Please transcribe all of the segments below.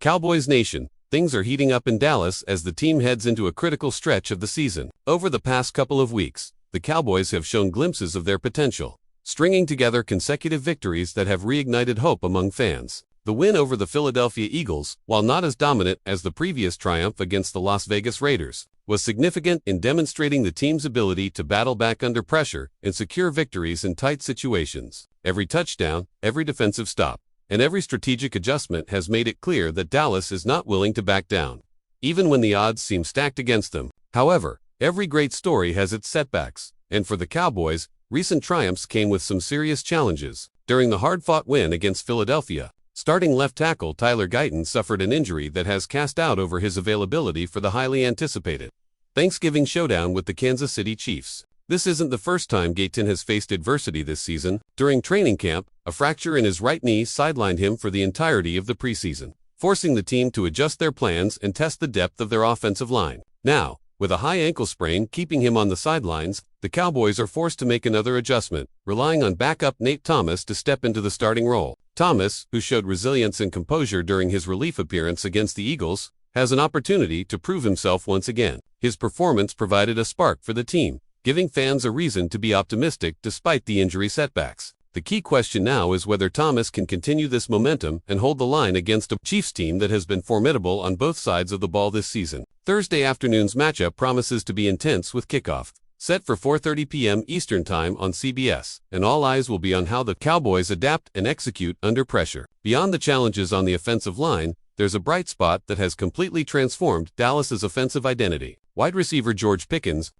Cowboys Nation, things are heating up in Dallas as the team heads into a critical stretch of the season. Over the past couple of weeks, the Cowboys have shown glimpses of their potential, stringing together consecutive victories that have reignited hope among fans. The win over the Philadelphia Eagles, while not as dominant as the previous triumph against the Las Vegas Raiders, was significant in demonstrating the team's ability to battle back under pressure and secure victories in tight situations. Every touchdown, every defensive stop, and every strategic adjustment has made it clear that Dallas is not willing to back down, even when the odds seem stacked against them. However, every great story has its setbacks, and for the Cowboys, recent triumphs came with some serious challenges. During the hard-fought win against Philadelphia, starting left tackle Tyler Guyton suffered an injury that has cast doubt over his availability for the highly anticipated Thanksgiving showdown with the Kansas City Chiefs. This isn't the first time Guyton has faced adversity this season. During training camp, a fracture in his right knee sidelined him for the entirety of the preseason, forcing the team to adjust their plans and test the depth of their offensive line. Now, with a high ankle sprain keeping him on the sidelines, the Cowboys are forced to make another adjustment, relying on backup Nate Thomas to step into the starting role. Thomas, who showed resilience and composure during his relief appearance against the Eagles, has an opportunity to prove himself once again. His performance provided a spark for the team, giving fans a reason to be optimistic despite the injury setbacks. The key question now is whether Thomas can continue this momentum and hold the line against a Chiefs team that has been formidable on both sides of the ball this season. Thursday afternoon's matchup promises to be intense with kickoff set for 4:30 p.m. Eastern Time on CBS, and all eyes will be on how the Cowboys adapt and execute under pressure. Beyond the challenges on the offensive line, there's a bright spot that has completely transformed Dallas's offensive identity. Wide receiver George Pickens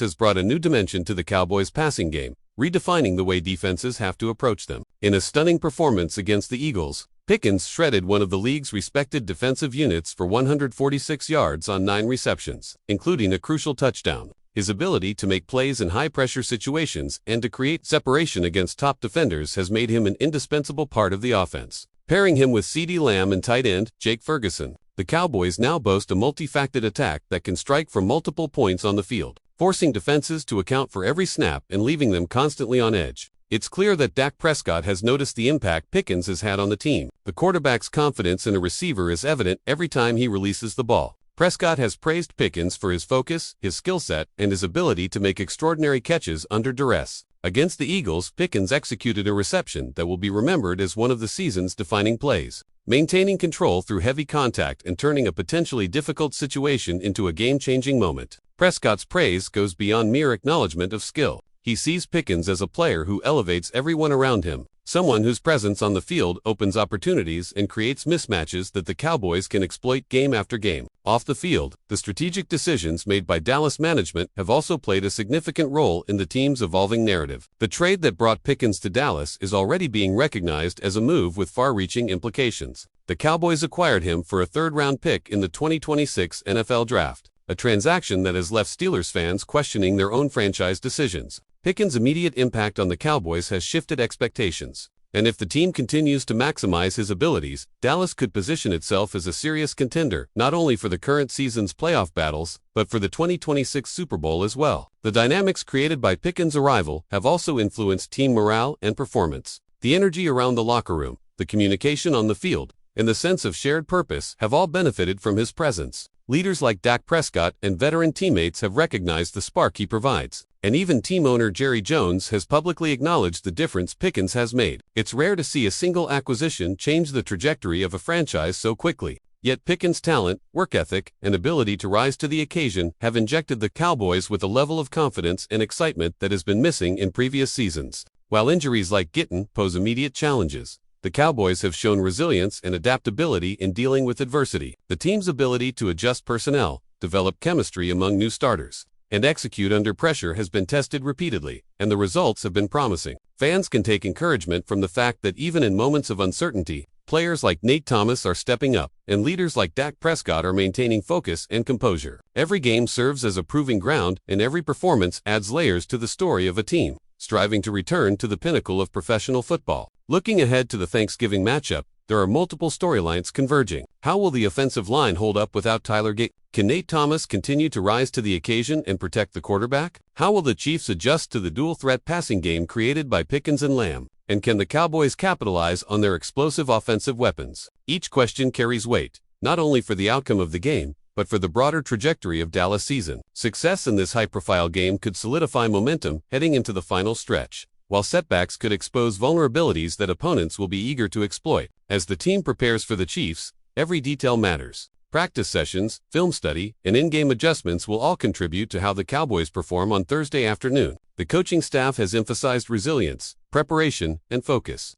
has brought a new dimension to the Cowboys' passing game, redefining the way defenses have to approach them. In a stunning performance against the Eagles, Pickens shredded one of the league's respected defensive units for 146 yards on 9 receptions, including a crucial touchdown. His ability to make plays in high-pressure situations and to create separation against top defenders has made him an indispensable part of the offense. Pairing him with CeeDee Lamb and tight end Jake Ferguson, the Cowboys now boast a multifaceted attack that can strike from multiple points on the field, forcing defenses to account for every snap and leaving them constantly on edge. It's clear that Dak Prescott has noticed the impact Pickens has had on the team. The quarterback's confidence in a receiver is evident every time he releases the ball. Prescott has praised Pickens for his focus, his skill set, and his ability to make extraordinary catches under duress. Against the Eagles, Pickens executed a reception that will be remembered as one of the season's defining plays, maintaining control through heavy contact and turning a potentially difficult situation into a game-changing moment. Prescott's praise goes beyond mere acknowledgement of skill. He sees Pickens as a player who elevates everyone around him, someone whose presence on the field opens opportunities and creates mismatches that the Cowboys can exploit game after game. Off the field, the strategic decisions made by Dallas management have also played a significant role in the team's evolving narrative. The trade that brought Pickens to Dallas is already being recognized as a move with far-reaching implications. The Cowboys acquired him for a third-round pick in the 2026 NFL Draft, a transaction that has left Steelers fans questioning their own franchise decisions. Pickens' immediate impact on the Cowboys has shifted expectations, and if the team continues to maximize his abilities, Dallas could position itself as a serious contender, not only for the current season's playoff battles, but for the 2026 Super Bowl as well. The dynamics created by Pickens' arrival have also influenced team morale and performance. The energy around the locker room, the communication on the field, and the sense of shared purpose have all benefited from his presence. Leaders like Dak Prescott and veteran teammates have recognized the spark he provides, and even team owner Jerry Jones has publicly acknowledged the difference Pickens has made. It's rare to see a single acquisition change the trajectory of a franchise so quickly. Yet Pickens' talent, work ethic, and ability to rise to the occasion have injected the Cowboys with a level of confidence and excitement that has been missing in previous seasons. While injuries like Guyton pose immediate challenges, the Cowboys have shown resilience and adaptability in dealing with adversity. The team's ability to adjust personnel, develop chemistry among new starters, and execute under pressure has been tested repeatedly, and the results have been promising. Fans can take encouragement from the fact that even in moments of uncertainty, players like Nate Thomas are stepping up, and leaders like Dak Prescott are maintaining focus and composure. Every game serves as a proving ground, and every performance adds layers to the story of a team striving to return to the pinnacle of professional football. Looking ahead to the Thanksgiving matchup, there are multiple storylines converging. How will the offensive line hold up without Tyler Guyton? Can Nate Thomas continue to rise to the occasion and protect the quarterback? How will the Chiefs adjust to the dual-threat passing game created by Pickens and Lamb? And can the Cowboys capitalize on their explosive offensive weapons? Each question carries weight, not only for the outcome of the game, but for the broader trajectory of Dallas' season. Success in this high-profile game could solidify momentum heading into the final stretch, while setbacks could expose vulnerabilities that opponents will be eager to exploit. As the team prepares for the Chiefs, every detail matters. Practice sessions, film study, and in-game adjustments will all contribute to how the Cowboys perform on Thursday afternoon. The coaching staff has emphasized resilience, preparation, and focus,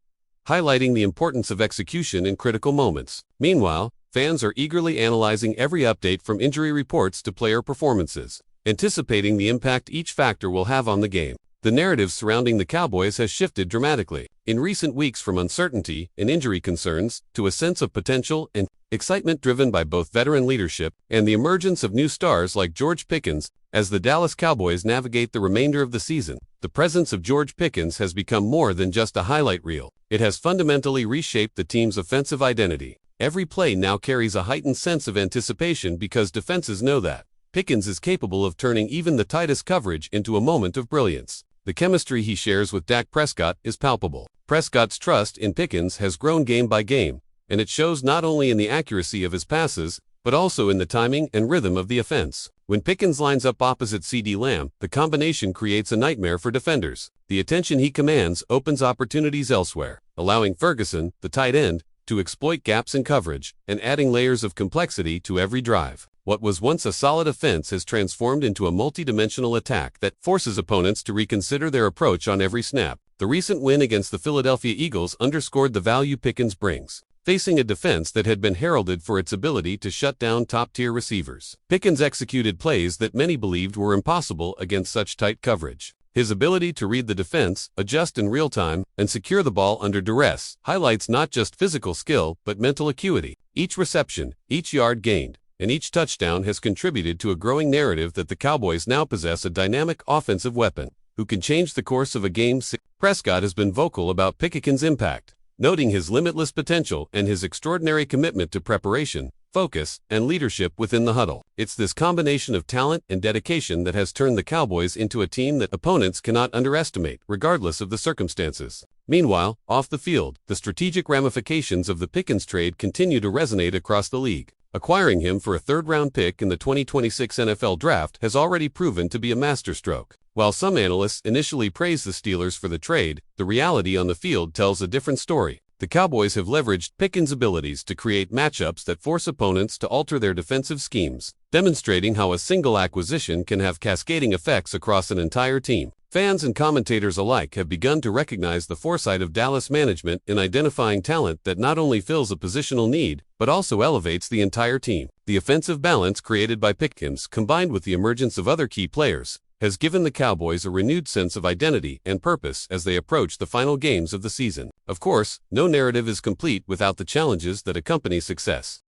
highlighting the importance of execution in critical moments. Meanwhile, fans are eagerly analyzing every update from injury reports to player performances, anticipating the impact each factor will have on the game. The narrative surrounding the Cowboys has shifted dramatically in recent weeks, from uncertainty and injury concerns to a sense of potential and excitement driven by both veteran leadership and the emergence of new stars like George Pickens. As the Dallas Cowboys navigate the remainder of the season, the presence of George Pickens has become more than just a highlight reel. It has fundamentally reshaped the team's offensive identity. Every play now carries a heightened sense of anticipation because defenses know that Pickens is capable of turning even the tightest coverage into a moment of brilliance. The chemistry he shares with Dak Prescott is palpable. Prescott's trust in Pickens has grown game by game, and it shows not only in the accuracy of his passes, but also in the timing and rhythm of the offense. When Pickens lines up opposite CeeDee Lamb, the combination creates a nightmare for defenders. The attention he commands opens opportunities elsewhere, allowing Ferguson, the tight end, to exploit gaps in coverage and adding layers of complexity to every drive. What was once a solid offense has transformed into a multi-dimensional attack that forces opponents to reconsider their approach on every snap. The recent win against the Philadelphia Eagles underscored the value Pickens brings, facing a defense that had been heralded for its ability to shut down top-tier receivers. Pickens executed plays that many believed were impossible against such tight coverage. His ability to read the defense, adjust in real time, and secure the ball under duress highlights not just physical skill but mental acuity. Each reception, each yard gained, and each touchdown has contributed to a growing narrative that the Cowboys now possess a dynamic offensive weapon who can change the course of a game. Prescott has been vocal about Pickens' impact, noting his limitless potential and his extraordinary commitment to preparation, focus, and leadership within the huddle. It's this combination of talent and dedication that has turned the Cowboys into a team that opponents cannot underestimate, regardless of the circumstances. Meanwhile, off the field, the strategic ramifications of the Pickens trade continue to resonate across the league. Acquiring him for a third-round pick in the 2026 NFL Draft has already proven to be a masterstroke. While some analysts initially praised the Steelers for the trade, the reality on the field tells a different story. The Cowboys have leveraged Pickens' abilities to create matchups that force opponents to alter their defensive schemes, demonstrating how a single acquisition can have cascading effects across an entire team. Fans and commentators alike have begun to recognize the foresight of Dallas management in identifying talent that not only fills a positional need, but also elevates the entire team. The offensive balance created by Pickens, combined with the emergence of other key players, has given the Cowboys a renewed sense of identity and purpose as they approach the final games of the season. Of course, no narrative is complete without the challenges that accompany success.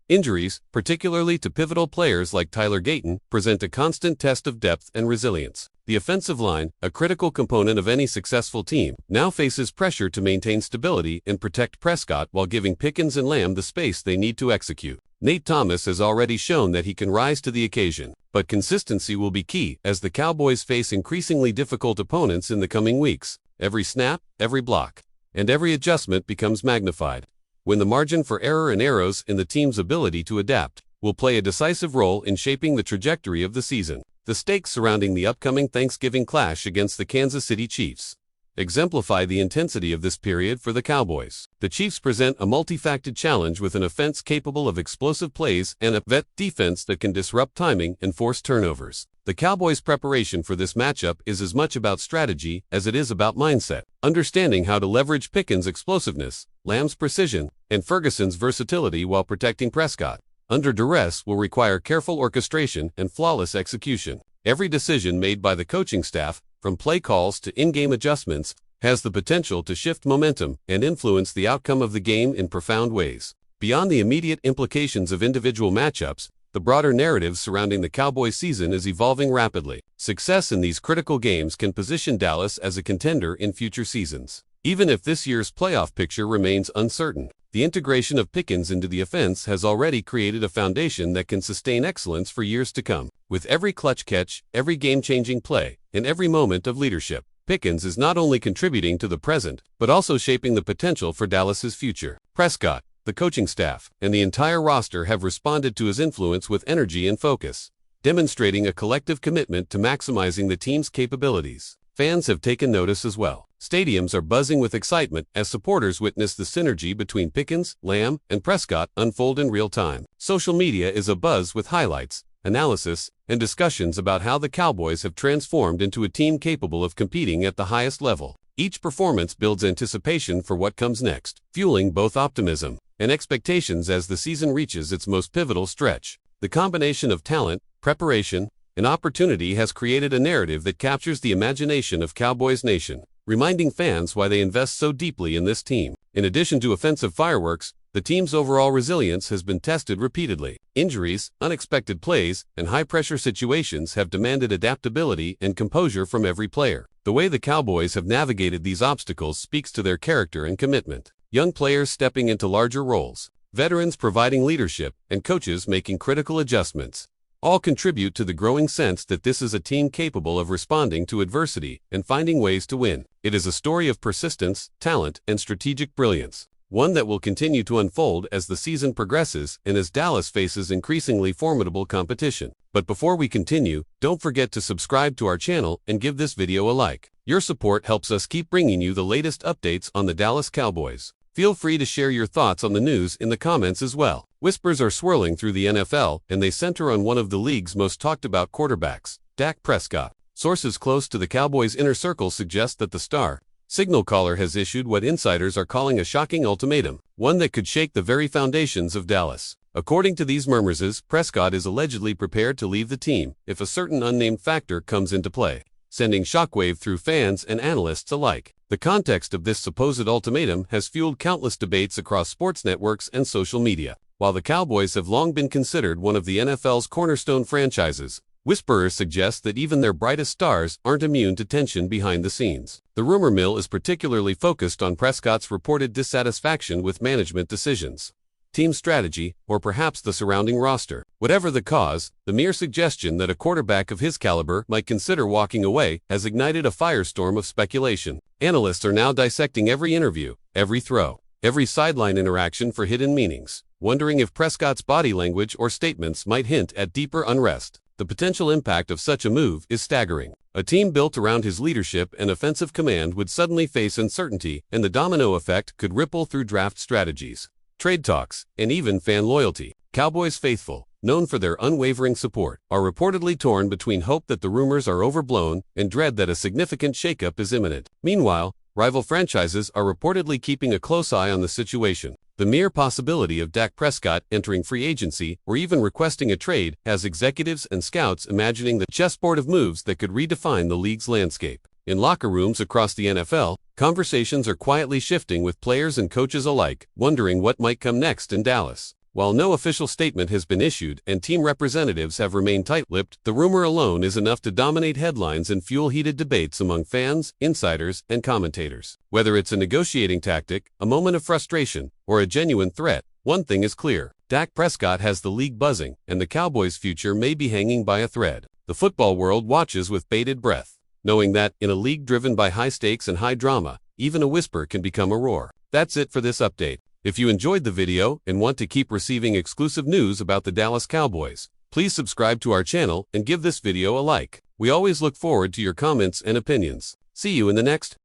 Injuries, particularly to pivotal players like Tyler Gayton, present a constant test of depth and resilience. The offensive line, a critical component of any successful team, now faces pressure to maintain stability and protect Prescott while giving Pickens and Lamb the space they need to execute. Nate Thomas has already shown that he can rise to the occasion, but consistency will be key as the Cowboys face increasingly difficult opponents in the coming weeks. Every snap, every block, and every adjustment becomes magnified, when the margin for error and arrows in the team's ability to adapt will play a decisive role in shaping the trajectory of the season. The stakes surrounding the upcoming Thanksgiving clash against the Kansas City Chiefs exemplify the intensity of this period for the Cowboys. The Chiefs present a multifaceted challenge with an offense capable of explosive plays and a vet defense that can disrupt timing and force turnovers. The Cowboys' preparation for this matchup is as much about strategy as it is about mindset. Understanding how to leverage Pickens' explosiveness, Lamb's precision, and Ferguson's versatility while protecting Prescott under duress will require careful orchestration and flawless execution. Every decision made by the coaching staff, from play calls to in-game adjustments, has the potential to shift momentum and influence the outcome of the game in profound ways. Beyond the immediate implications of individual matchups, the broader narrative surrounding the Cowboys season is evolving rapidly. Success in these critical games can position Dallas as a contender in future seasons. Even if this year's playoff picture remains uncertain, the integration of Pickens into the offense has already created a foundation that can sustain excellence for years to come. With every clutch catch, every game-changing play, and every moment of leadership, Pickens is not only contributing to the present, but also shaping the potential for Dallas's future. Prescott, the coaching staff, and the entire roster have responded to his influence with energy and focus, demonstrating a collective commitment to maximizing the team's capabilities. Fans have taken notice as well. Stadiums are buzzing with excitement as supporters witness the synergy between Pickens, Lamb, and Prescott unfold in real time. Social media is abuzz with highlights, analysis, and discussions about how the Cowboys have transformed into a team capable of competing at the highest level. Each performance builds anticipation for what comes next, fueling both optimism and expectations as the season reaches its most pivotal stretch. The combination of talent, preparation, and opportunity has created a narrative that captures the imagination of Cowboys Nation, reminding fans why they invest so deeply in this team. In addition to offensive fireworks, the team's overall resilience has been tested repeatedly. Injuries, unexpected plays, and high-pressure situations have demanded adaptability and composure from every player. The way the Cowboys have navigated these obstacles speaks to their character and commitment. Young players stepping into larger roles, veterans providing leadership, and coaches making critical adjustments all contribute to the growing sense that this is a team capable of responding to adversity and finding ways to win. It is a story of persistence, talent, and strategic brilliance, one that will continue to unfold as the season progresses and as Dallas faces increasingly formidable competition. But before we continue, don't forget to subscribe to our channel and give this video a like. Your support helps us keep bringing you the latest updates on the Dallas Cowboys. Feel free to share your thoughts on the news in the comments as well. Whispers are swirling through the NFL, and they center on one of the league's most talked-about quarterbacks, Dak Prescott. Sources close to the Cowboys' inner circle suggest that the star signal caller has issued what insiders are calling a shocking ultimatum, one that could shake the very foundations of Dallas. According to these murmurs, Prescott is allegedly prepared to leave the team if a certain unnamed factor comes into play, sending shockwave through fans and analysts alike. The context of this supposed ultimatum has fueled countless debates across sports networks and social media. While the Cowboys have long been considered one of the NFL's cornerstone franchises, whisperers suggest that even their brightest stars aren't immune to tension behind the scenes. The rumor mill is particularly focused on Prescott's reported dissatisfaction with management decisions, team strategy, or perhaps the surrounding roster. Whatever the cause, the mere suggestion that a quarterback of his caliber might consider walking away has ignited a firestorm of speculation. Analysts are now dissecting every interview, every throw, every sideline interaction for hidden meanings, wondering if Prescott's body language or statements might hint at deeper unrest. The potential impact of such a move is staggering. A team built around his leadership and offensive command would suddenly face uncertainty, and the domino effect could ripple through draft strategies, trade talks, and even fan loyalty. Cowboys faithful, known for their unwavering support, are reportedly torn between hope that the rumors are overblown and dread that a significant shakeup is imminent. Meanwhile, rival franchises are reportedly keeping a close eye on the situation. The mere possibility of Dak Prescott entering free agency or even requesting a trade has executives and scouts imagining the chessboard of moves that could redefine the league's landscape. In locker rooms across the NFL, conversations are quietly shifting with players and coaches alike, wondering what might come next in Dallas. While no official statement has been issued and team representatives have remained tight-lipped, the rumor alone is enough to dominate headlines and fuel heated debates among fans, insiders, and commentators. Whether it's a negotiating tactic, a moment of frustration, or a genuine threat, one thing is clear: Dak Prescott has the league buzzing, and the Cowboys' future may be hanging by a thread. The football world watches with bated breath, knowing that, in a league driven by high stakes and high drama, even a whisper can become a roar. That's it for this update. If you enjoyed the video and want to keep receiving exclusive news about the Dallas Cowboys, please subscribe to our channel and give this video a like. We always look forward to your comments and opinions. See you in the next